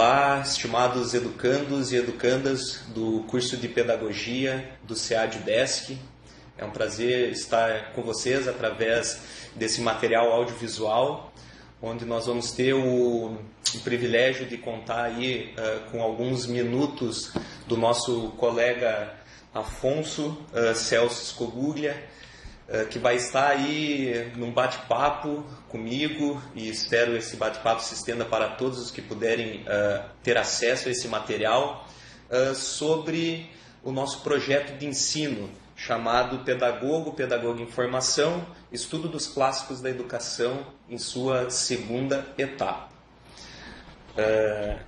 Olá, estimados educandos e educandas do curso de Pedagogia do SEAD-UDESC. É um prazer estar com vocês através desse material audiovisual, onde nós vamos ter o privilégio de contar aí com alguns minutos do nosso colega Afonso Celso Scoguglia, que vai estar aí num bate-papo comigo, e espero esse bate-papo se estenda para todos os que puderem ter acesso a esse material, sobre o nosso projeto de ensino chamado Pedagogo em Formação, Estudo dos Clássicos da Educação em sua segunda etapa.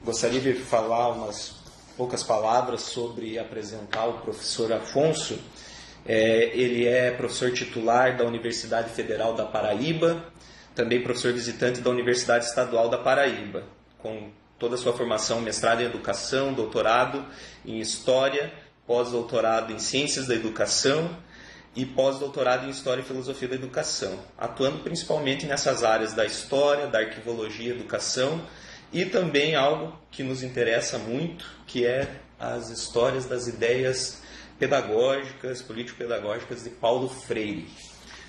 Gostaria de falar umas poucas palavras sobre apresentar o professor Afonso. Ele é professor titular da Universidade Federal da Paraíba, também professor visitante da Universidade Estadual da Paraíba, com toda a sua formação, mestrado em Educação, doutorado em História, pós-doutorado em Ciências da Educação e pós-doutorado em História e Filosofia da Educação, atuando principalmente nessas áreas da História, da Arquivologia e Educação, e também algo que nos interessa muito, que é as histórias das ideias pedagógicas, político-pedagógicas de Paulo Freire.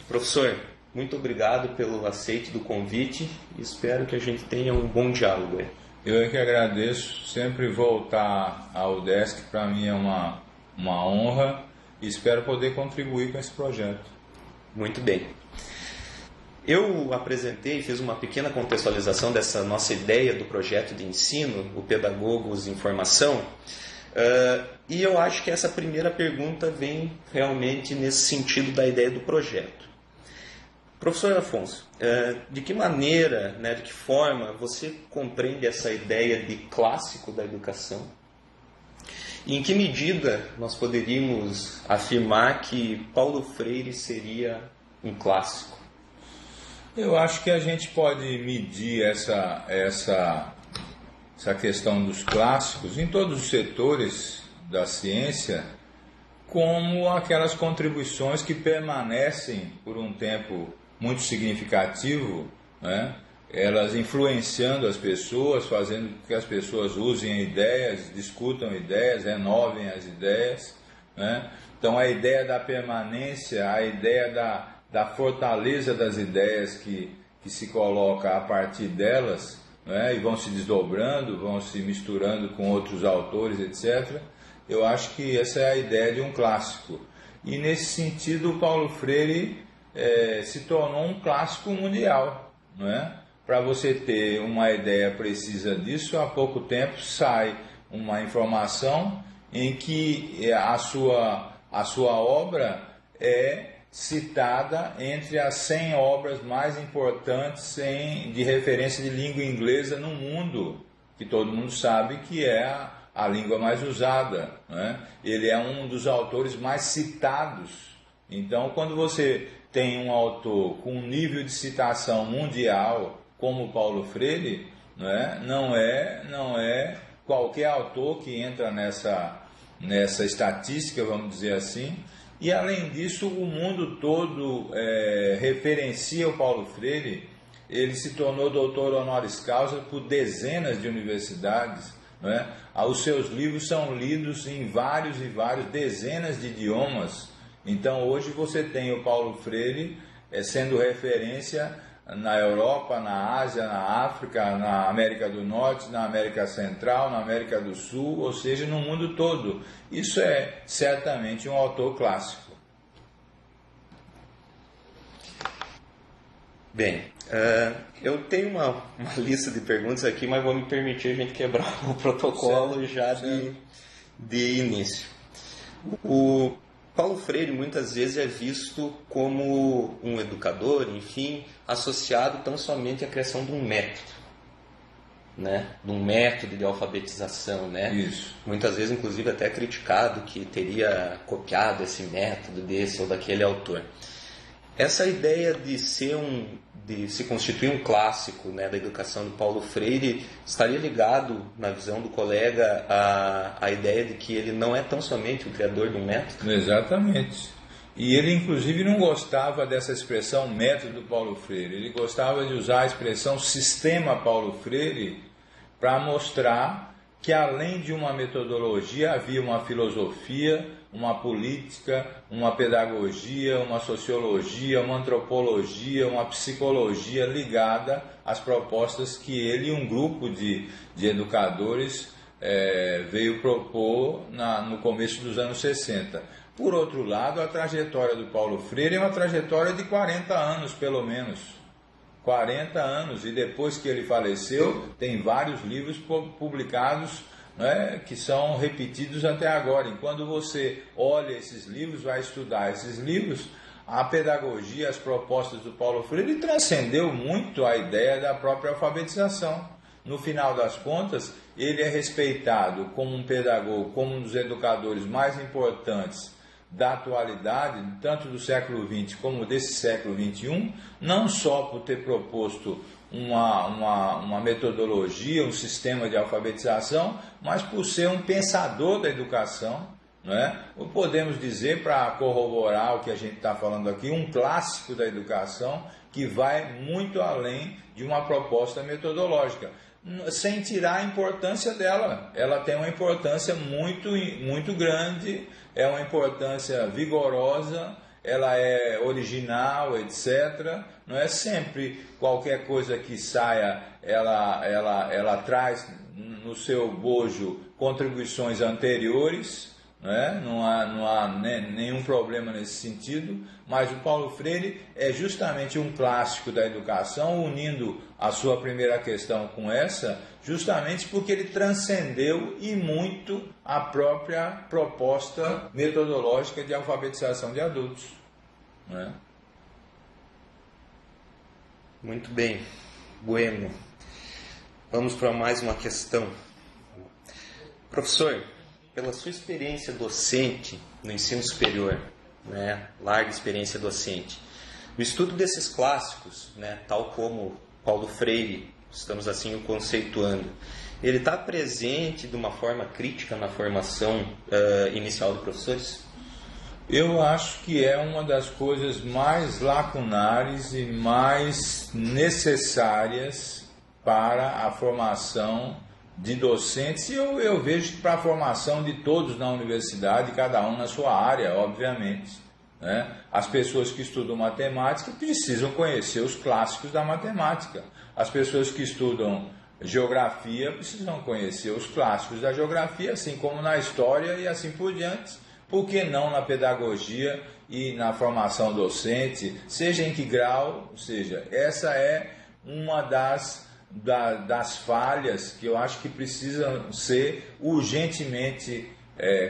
Professor, muito obrigado pelo aceite do convite e espero que a gente tenha um bom diálogo. Eu é que agradeço. Sempre voltar ao UDESC para mim é uma honra e espero poder contribuir com esse projeto. Muito bem. Eu apresentei, fiz uma pequena contextualização dessa nossa ideia do projeto de ensino, o Pedagogos em Formação, e eu acho que essa primeira pergunta vem realmente nesse sentido da ideia do projeto. Professor Afonso, de que maneira, de que forma você compreende essa ideia de clássico da educação? E em que medida nós poderíamos afirmar que Paulo Freire seria um clássico? Eu acho que a gente pode medir essa questão dos clássicos em todos os setores da ciência como aquelas contribuições que permanecem por um tempo muito significativo, né? Elas influenciando as pessoas, fazendo com que as pessoas usem ideias, discutam ideias, renovem as ideias, né? Então a ideia da permanência, a ideia da fortaleza das ideias que se coloca a partir delas, né, e vão se desdobrando, vão se misturando com outros autores, etc. Eu acho que essa é a ideia de um clássico. E nesse sentido, o Paulo Freire se tornou um clássico mundial. Né? Para você ter uma ideia precisa disso, há pouco tempo sai uma informação em que a sua obra é citada entre as 100 obras mais importantes de referência de língua inglesa no mundo, que todo mundo sabe que é a língua mais usada, né? Ele é um dos autores mais citados. Então, quando você tem um autor com um nível de citação mundial como Paulo Freire, né, não é qualquer autor que entra nessa estatística, vamos dizer assim. E, além disso, o mundo todo referencia o Paulo Freire. Ele se tornou doutor honoris causa por dezenas de universidades. Né? Os seus livros são lidos em vários dezenas de idiomas. Então, hoje você tem o Paulo Freire sendo referência na Europa, na Ásia, na África, na América do Norte, na América Central, na América do Sul, ou seja, no mundo todo. Isso é certamente um autor clássico. Bem, eu tenho uma lista de perguntas aqui, mas vou me permitir a gente quebrar o protocolo certo, já de início. O Paulo Freire muitas vezes é visto como um educador, enfim, associado tão somente à criação de um método, né? De um método de alfabetização, né? Isso. Muitas vezes, inclusive, até criticado que teria copiado esse método desse ou daquele autor. Essa ideia de se constituir um clássico, né, da educação de Paulo Freire estaria ligado, na visão do colega, à ideia de que ele não é tão somente o criador de um método? Exatamente. E ele, inclusive, não gostava dessa expressão método Paulo Freire. Ele gostava de usar a expressão sistema Paulo Freire para mostrar que além de uma metodologia havia uma filosofia, uma política, uma pedagogia, uma sociologia, uma antropologia, uma psicologia ligada às propostas que ele e um grupo de educadores veio propor no começo dos anos 60. Por outro lado, a trajetória do Paulo Freire é uma trajetória de 40 anos, pelo menos. 40 anos, e depois que ele faleceu, tem vários livros publicados, né, que são repetidos até agora. E quando você olha esses livros, vai estudar esses livros, a pedagogia, as propostas do Paulo Freire transcendeu muito a ideia da própria alfabetização. No final das contas, ele é respeitado como um pedagogo, como um dos educadores mais importantes da atualidade, tanto do século XX como desse século XXI, não só por ter proposto uma metodologia, um sistema de alfabetização, mas por ser um pensador da educação, não é? Podemos dizer, para corroborar o que a gente está falando aqui, um clássico da educação que vai muito além de uma proposta metodológica, sem tirar a importância dela. Ela tem uma importância muito, muito grande, é uma importância vigorosa, ela é original, etc. Não é sempre qualquer coisa que saia, ela traz no seu bojo contribuições anteriores, não há nenhum problema nesse sentido, mas o Paulo Freire é justamente um clássico da educação, unindo a sua primeira questão com essa, justamente porque ele transcendeu e muito a própria proposta metodológica de alfabetização de adultos. Muito bem, bueno. Vamos para mais uma questão. Professor, pela sua experiência docente no ensino superior, larga experiência docente, o estudo desses clássicos, tal como Paulo Freire, estamos assim o conceituando, ele está presente de uma forma crítica na formação inicial dos professores? Eu acho que é uma das coisas mais lacunares e mais necessárias para a formação de docentes, e eu vejo que para a formação de todos na universidade, cada um na sua área, obviamente. As pessoas que estudam matemática precisam conhecer os clássicos da matemática. As pessoas que estudam geografia precisam conhecer os clássicos da geografia, assim como na história e assim por diante. Por que não na pedagogia e na formação docente, seja em que grau? Ou seja, essa é uma das falhas que eu acho que precisam ser urgentemente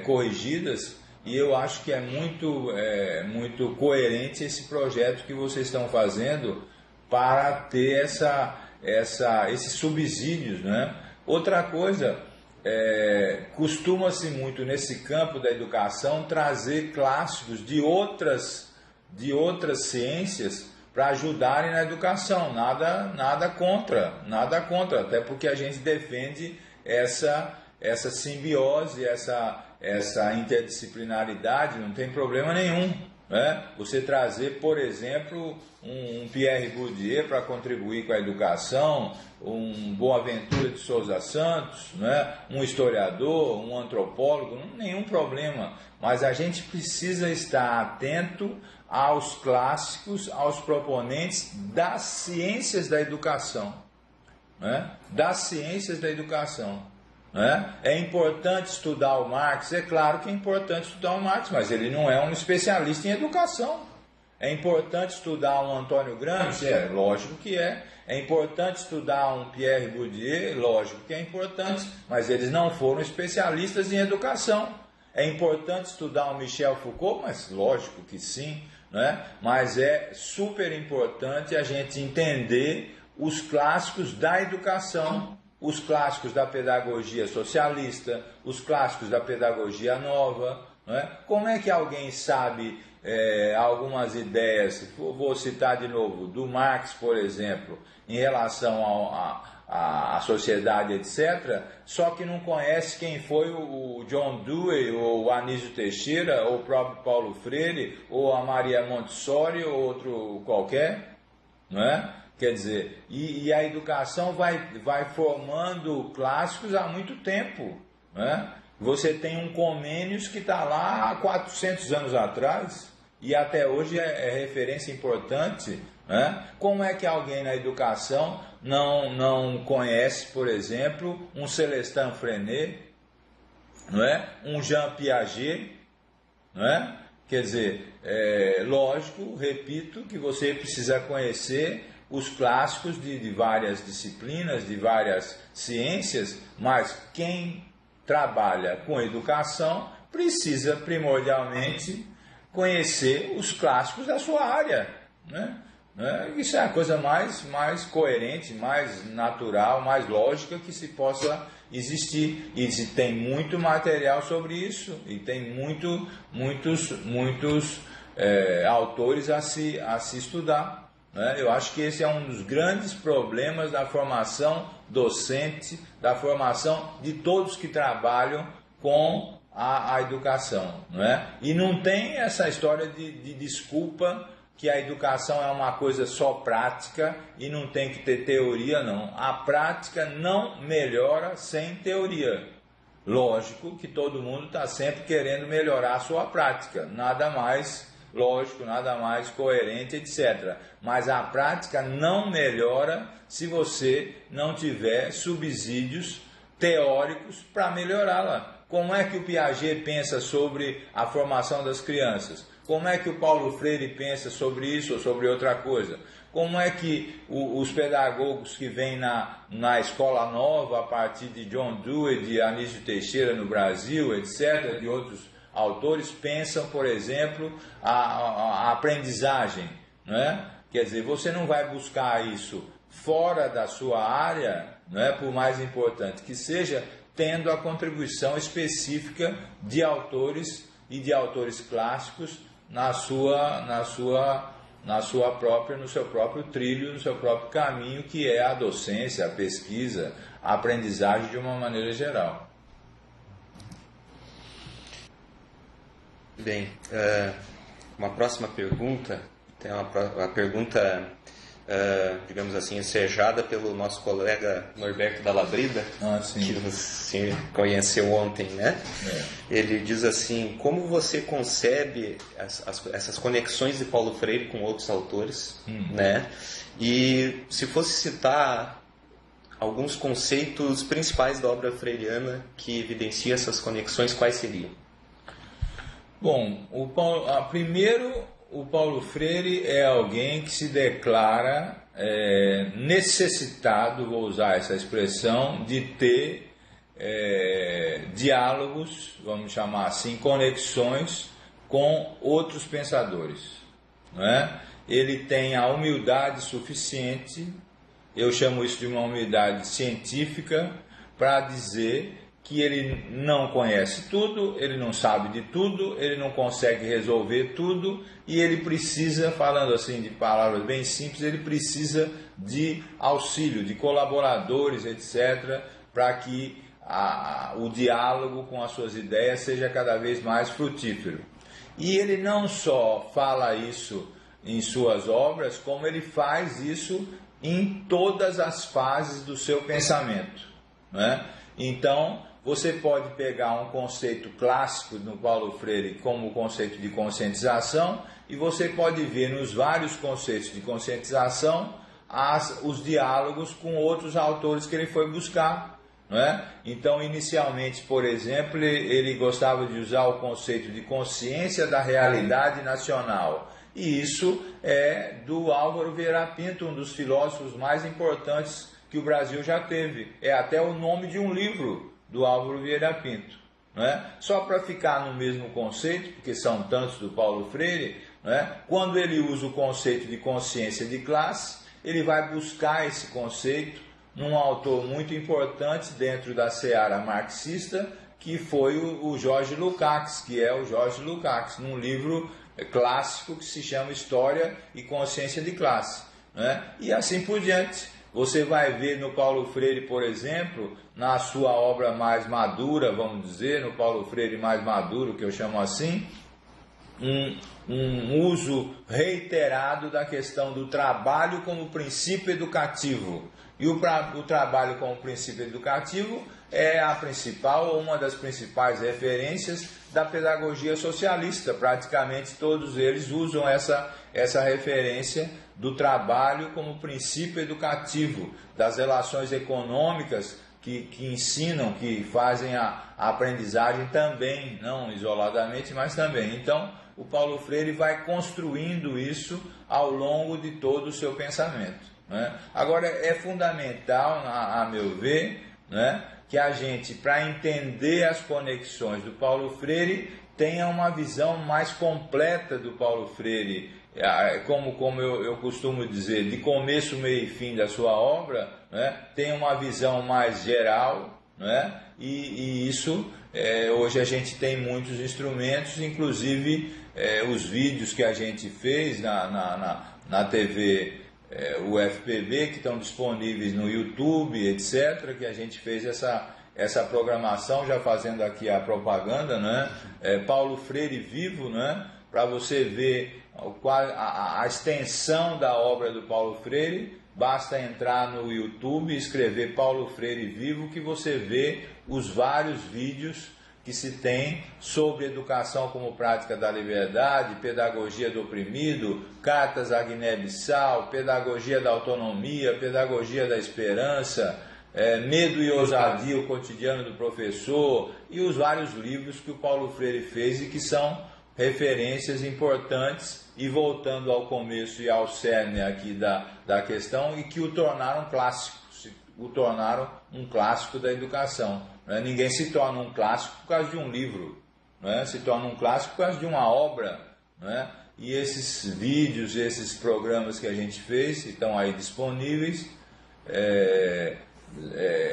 corrigidas, e eu acho que é muito coerente esse projeto que vocês estão fazendo para ter esses subsídios. Outra coisa, costuma-se muito nesse campo da educação trazer clássicos de outras ciências para ajudarem na educação. Nada contra, até porque a gente defende essa simbiose, essa interdisciplinaridade, não tem problema nenhum. Você trazer, por exemplo, um Pierre Bourdieu para contribuir com a educação, um Boaventura de Souza Santos, um historiador, um antropólogo, nenhum problema. Mas a gente precisa estar atento aos clássicos, aos proponentes das ciências da educação. Das ciências da educação. É importante estudar o Marx? É claro que é importante estudar o Marx, mas ele não é um especialista em educação. É importante estudar um Antônio Gramsci? É lógico que é. É importante estudar um Pierre Bourdieu? Lógico que é importante, mas eles não foram especialistas em educação. É importante estudar um Michel Foucault? Mas lógico que sim. Mas é super importante a gente entender os clássicos da educação, os clássicos da pedagogia socialista, os clássicos da pedagogia nova. Como é que alguém sabe algumas ideias, vou citar de novo, do Marx, por exemplo, em relação à sociedade, etc., só que não conhece quem foi o John Dewey, ou o Anísio Teixeira, ou o próprio Paulo Freire, ou a Maria Montessori, ou outro qualquer? Quer dizer, e a educação vai formando clássicos há muito tempo, né? Você tem um Comênios que está lá há 400 anos atrás e até hoje é referência importante, né? Como é que alguém na educação não conhece, por exemplo, um Celestin Freinet, não é? Um Jean Piaget, não é? Quer dizer, lógico, repito, que você precisa conhecer os clássicos de várias disciplinas, de várias ciências, mas quem trabalha com educação precisa primordialmente conhecer os clássicos da sua área, né? Isso é a coisa mais coerente, mais natural, mais lógica que se possa existir. E se tem muito material sobre isso, e tem muitos autores a se estudar, né? Eu acho que esse é um dos grandes problemas da formação docente, da formação de todos que trabalham com a educação, não é? E não tem essa história de desculpa que a educação é uma coisa só prática e não tem que ter teoria, não. A prática não melhora sem teoria. Lógico que todo mundo está sempre querendo melhorar a sua prática, nada mais lógico, nada mais coerente, etc. Mas a prática não melhora se você não tiver subsídios teóricos para melhorá-la. Como é que o Piaget pensa sobre a formação das crianças? Como é que o Paulo Freire pensa sobre isso ou sobre outra coisa? Como é que os pedagogos que vêm na escola nova, a partir de John Dewey, de Anísio Teixeira no Brasil, etc., de outros autores, pensam, por exemplo, a aprendizagem, não é? Quer dizer, você não vai buscar isso fora da sua área, não é? Por mais importante que seja, tendo a contribuição específica de autores e de autores clássicos no seu próprio trilho, no seu próprio caminho, que é a docência, a pesquisa, a aprendizagem de uma maneira geral. Bem, uma próxima pergunta, tem uma pergunta, digamos assim, ensejada pelo nosso colega Norberto Dalabrida, que você conheceu ontem, né? Ele diz assim: como você concebe essas conexões de Paulo Freire com outros autores, né? E se fosse citar alguns conceitos principais da obra freiriana que evidenciam essas conexões, quais seriam? Bom, primeiro, o Paulo Freire é alguém que se declara necessitado, vou usar essa expressão, de ter diálogos, vamos chamar assim, conexões com outros pensadores, não é? Ele tem a humildade suficiente, eu chamo isso de uma humildade científica, para dizer que ele não conhece tudo, ele não sabe de tudo, ele não consegue resolver tudo e ele precisa, falando assim de palavras bem simples, ele precisa de auxílio, de colaboradores, etc., para que o diálogo com as suas ideias seja cada vez mais frutífero. E ele não só fala isso em suas obras, como ele faz isso em todas as fases do seu pensamento, né? Então, você pode pegar um conceito clássico no Paulo Freire como o conceito de conscientização e você pode ver nos vários conceitos de conscientização os diálogos com outros autores que ele foi buscar, não é? Então, inicialmente, por exemplo, ele gostava de usar o conceito de consciência da realidade nacional. E isso é do Álvaro Vieira Pinto, um dos filósofos mais importantes que o Brasil já teve. É até o nome de um livro do Álvaro Vieira Pinto, não é? Só para ficar no mesmo conceito, porque são tantos do Paulo Freire, não é? Quando ele usa o conceito de consciência de classe, ele vai buscar esse conceito num autor muito importante dentro da seara marxista, que foi o Jorge Lukács, que é o Jorge Lukács, num livro clássico que se chama História e Consciência de Classe, não é? E assim por diante. Você vai ver no Paulo Freire, por exemplo, na sua obra mais madura, vamos dizer, no Paulo Freire mais maduro, que eu chamo assim, um uso reiterado da questão do trabalho como princípio educativo. E o trabalho como princípio educativo é a principal ou uma das principais referências da pedagogia socialista. Praticamente todos eles usam essa referência do trabalho como princípio educativo, das relações econômicas que ensinam, que fazem a aprendizagem também, não isoladamente, mas também. Então, o Paulo Freire vai construindo isso ao longo de todo o seu pensamento, né? Agora, é fundamental, a meu ver, né, que a gente, para entender as conexões do Paulo Freire, tenha uma visão mais completa do Paulo Freire, como eu costumo dizer, de começo, meio e fim da sua obra, né, tenha uma visão mais geral, né, e isso, hoje a gente tem muitos instrumentos, inclusive os vídeos que a gente fez na TV UFPB, que estão disponíveis no YouTube, etc., que a gente fez essa programação, já fazendo aqui a propaganda, né? Paulo Freire Vivo, né? Para você ver a extensão da obra do Paulo Freire, basta entrar no YouTube e escrever Paulo Freire Vivo, que você vê os vários vídeos que se tem sobre educação como prática da liberdade, pedagogia do oprimido, cartas a Guiné-Bissau, pedagogia da autonomia, pedagogia da esperança, medo e ousadia, o cotidiano do professor, e os vários livros que o Paulo Freire fez e que são referências importantes, e voltando ao começo e ao cerne aqui da questão, e que o tornaram clássico, o tornaram um clássico da educação. Ninguém se torna um clássico por causa de um livro, se torna um clássico por causa de uma obra, e esses vídeos, esses programas que a gente fez, estão aí disponíveis,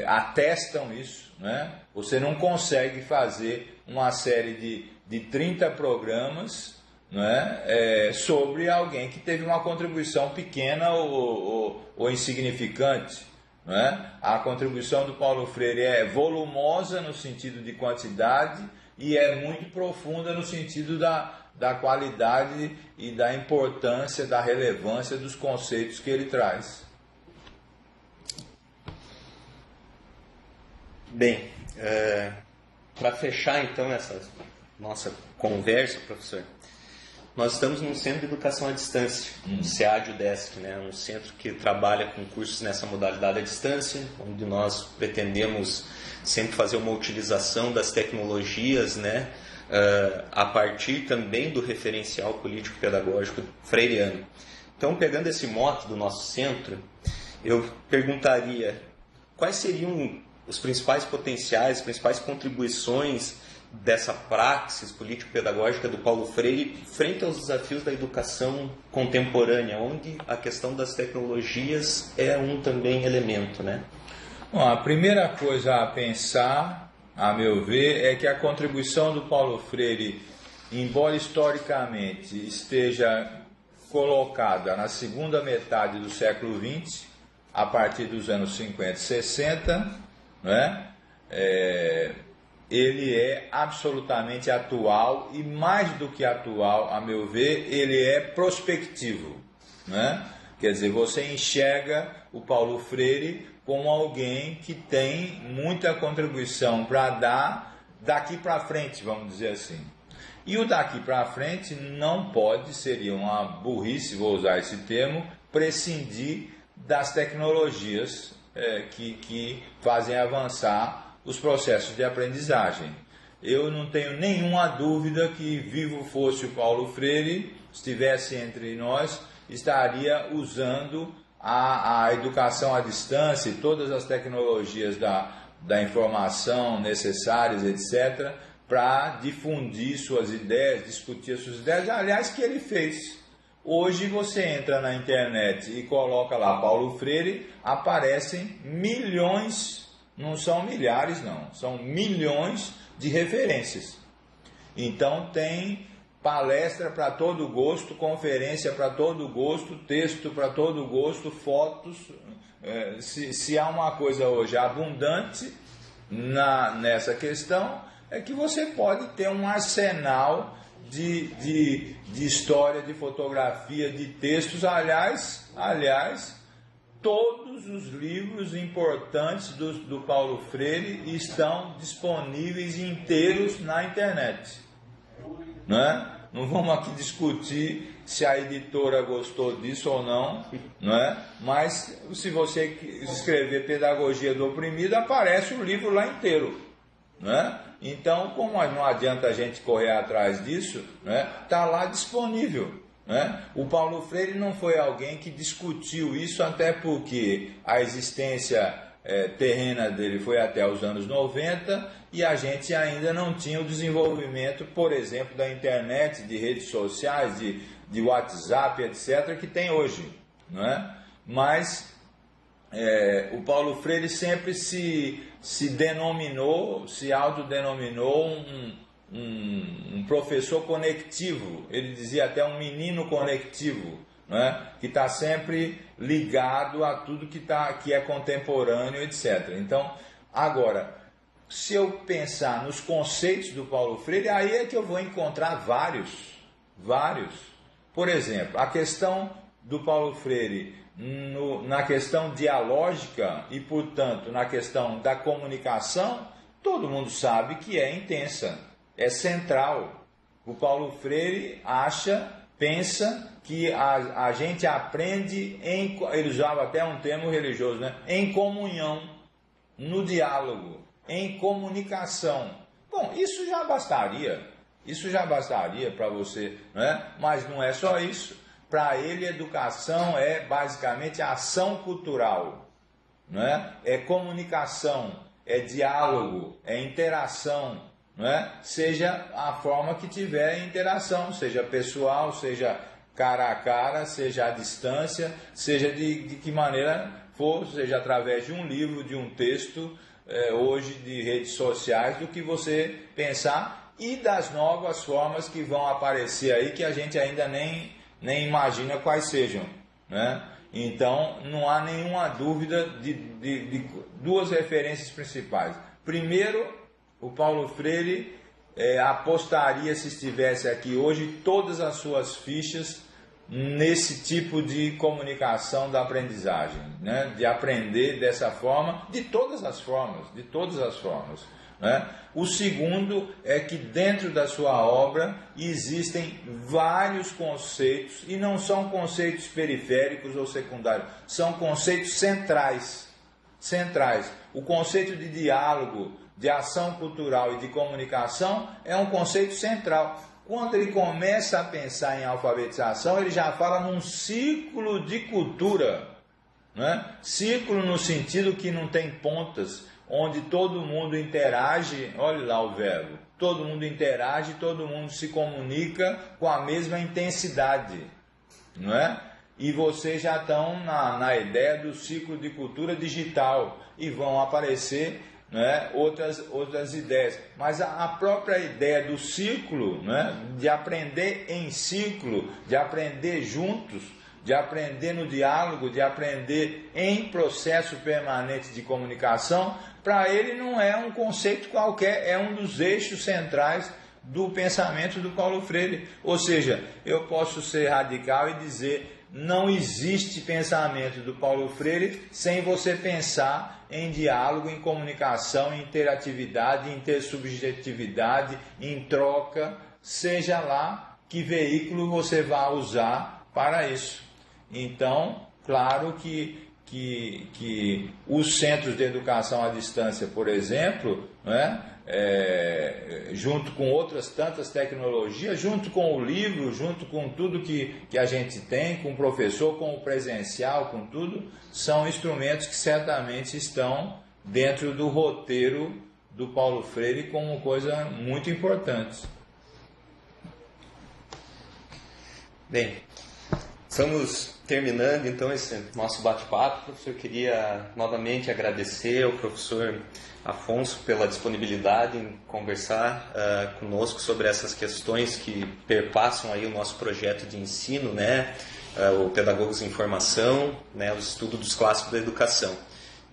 atestam isso. Você não consegue fazer uma série de 30 programas sobre alguém que teve uma contribuição pequena ou insignificante. A contribuição do Paulo Freire é volumosa no sentido de quantidade e é muito profunda no sentido da qualidade e da importância, da relevância dos conceitos que ele traz. Bem, para fechar então essa nossa conversa, professor, nós estamos num centro de educação à distância, o SEAD-UDESC, um centro que trabalha com cursos nessa modalidade à distância, onde nós pretendemos sempre fazer uma utilização das tecnologias, a partir também do referencial político-pedagógico freiriano. Então, pegando esse mote do nosso centro, eu perguntaria quais seriam os principais potenciais, as principais contribuições dessa praxis político-pedagógica do Paulo Freire frente aos desafios da educação contemporânea, onde a questão das tecnologias é um também elemento, Bom, a primeira coisa a pensar, a meu ver, é que a contribuição do Paulo Freire, embora historicamente esteja colocada na segunda metade do século XX, a partir dos anos 50 e 60, ele é absolutamente atual e, mais do que atual, a meu ver, ele é prospectivo. Quer dizer, você enxerga o Paulo Freire como alguém que tem muita contribuição para dar daqui para frente, vamos dizer assim. E o daqui para frente não pode, seria uma burrice, vou usar esse termo, prescindir das tecnologias que fazem avançar os processos de aprendizagem. Eu não tenho nenhuma dúvida que, vivo fosse o Paulo Freire, estivesse entre nós, estaria usando a educação à distância e todas as tecnologias da informação necessárias, etc., para difundir suas ideias, discutir suas ideias, aliás, que ele fez. Hoje você entra na internet e coloca lá Paulo Freire, aparecem milhões, não são milhares não, são milhões de referências. Então tem palestra para todo gosto, conferência para todo gosto, texto para todo gosto, fotos. Se há uma coisa hoje abundante nessa questão, é que você pode ter um arsenal de história, de fotografia, de textos. Aliás, todos os livros importantes do Paulo Freire estão disponíveis inteiros na internet. Não vamos aqui discutir se a editora gostou disso ou não, mas se você escrever Pedagogia do Oprimido, aparece o livro lá inteiro. Então, como não adianta a gente correr atrás disso, está lá disponível. O Paulo Freire não foi alguém que discutiu isso, até porque a existência terrena dele foi até os anos 90 e a gente ainda não tinha o desenvolvimento, por exemplo, da internet, de redes sociais, de WhatsApp, etc., que tem hoje. Mas o Paulo Freire sempre se autodenominou um professor conectivo. Ele dizia até um menino conectivo, que está sempre ligado a tudo que é contemporâneo, etc. Então, agora, se eu pensar nos conceitos do Paulo Freire, aí é que eu vou encontrar vários. Por exemplo, a questão do Paulo Freire na questão dialógica e, portanto, na questão da comunicação, todo mundo sabe que é intensa, é central. O Paulo Freire pensa que a gente aprende, ele usava até um termo religioso, em comunhão, no diálogo, em comunicação. Bom, isso já bastaria para você, mas não é só isso. Para ele, educação é basicamente ação cultural, é comunicação, é diálogo, é interação, seja a forma que tiver interação, seja pessoal, seja cara a cara, seja à distância, seja de que maneira for, seja através de um livro, de um texto, hoje de redes sociais, do que você pensar, e das novas formas que vão aparecer aí, que a gente ainda nem imagina quais sejam. Então, não há nenhuma dúvida de duas referências principais. Primeiro, o Paulo Freire apostaria, se estivesse aqui hoje, todas as suas fichas nesse tipo de comunicação da aprendizagem, de aprender dessa forma, de todas as formas. O segundo é que dentro da sua obra existem vários conceitos, e não são conceitos periféricos ou secundários, são conceitos centrais. O conceito de diálogo, de ação cultural e de comunicação é um conceito central. Quando ele começa a pensar em alfabetização, ele já fala num ciclo de cultura, ciclo no sentido que não tem pontas, onde todo mundo interage, olha lá o verbo, todo mundo interage, todo mundo se comunica com a mesma intensidade, E vocês já estão na ideia do ciclo de cultura digital, e vão aparecer outras ideias. Mas a própria ideia do ciclo, de aprender em ciclo, de aprender juntos, de aprender no diálogo, de aprender em processo permanente de comunicação, para ele não é um conceito qualquer, é um dos eixos centrais do pensamento do Paulo Freire. Ou seja, eu posso ser radical e dizer: não existe pensamento do Paulo Freire sem você pensar em diálogo, em comunicação, em interatividade, em intersubjetividade, em troca, seja lá que veículo você vá usar para isso. Então, claro que os centros de educação à distância, por exemplo, junto com outras tantas tecnologias, junto com o livro, junto com tudo que a gente tem, com o professor, com o presencial, com tudo, são instrumentos que certamente estão dentro do roteiro do Paulo Freire como coisa muito importante. Bem, estamos terminando então esse nosso bate-papo. Professor, queria novamente agradecer ao professor Afonso pela disponibilidade em conversar conosco sobre essas questões que perpassam aí o nosso projeto de ensino, o Pedagogos em Formação, o estudo dos clássicos da educação.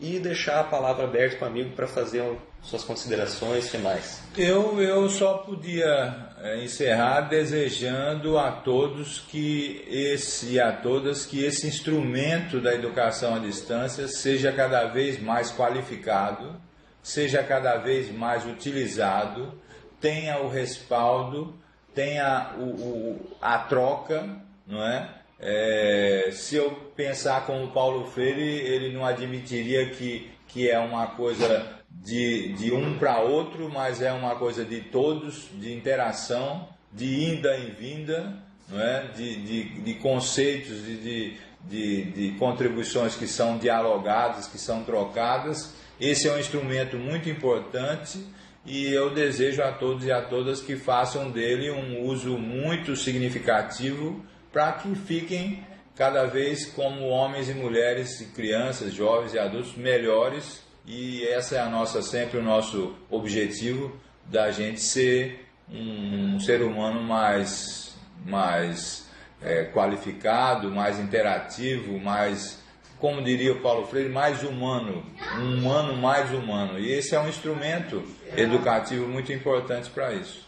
e deixar a palavra aberta para o amigo para fazer suas considerações finais. Eu só podia encerrar desejando a todos e a todas que esse instrumento da educação à distância seja cada vez mais qualificado, seja cada vez mais utilizado, tenha o respaldo, tenha a troca, não é? Se eu pensar como Paulo Freire, ele não admitiria que é uma coisa de um para outro, mas é uma coisa de todos, de interação, de ida e vinda, não é? de conceitos, de contribuições que são dialogadas, que são trocadas. Esse é um instrumento muito importante e eu desejo a todos e a todas que façam dele um uso muito significativo para que fiquem cada vez como homens e mulheres, crianças, jovens e adultos melhores, e essa é sempre o nosso objetivo, da gente ser um ser humano mais qualificado, mais interativo, mais, como diria o Paulo Freire, mais humano, um humano mais humano, e esse é um instrumento educativo muito importante para isso.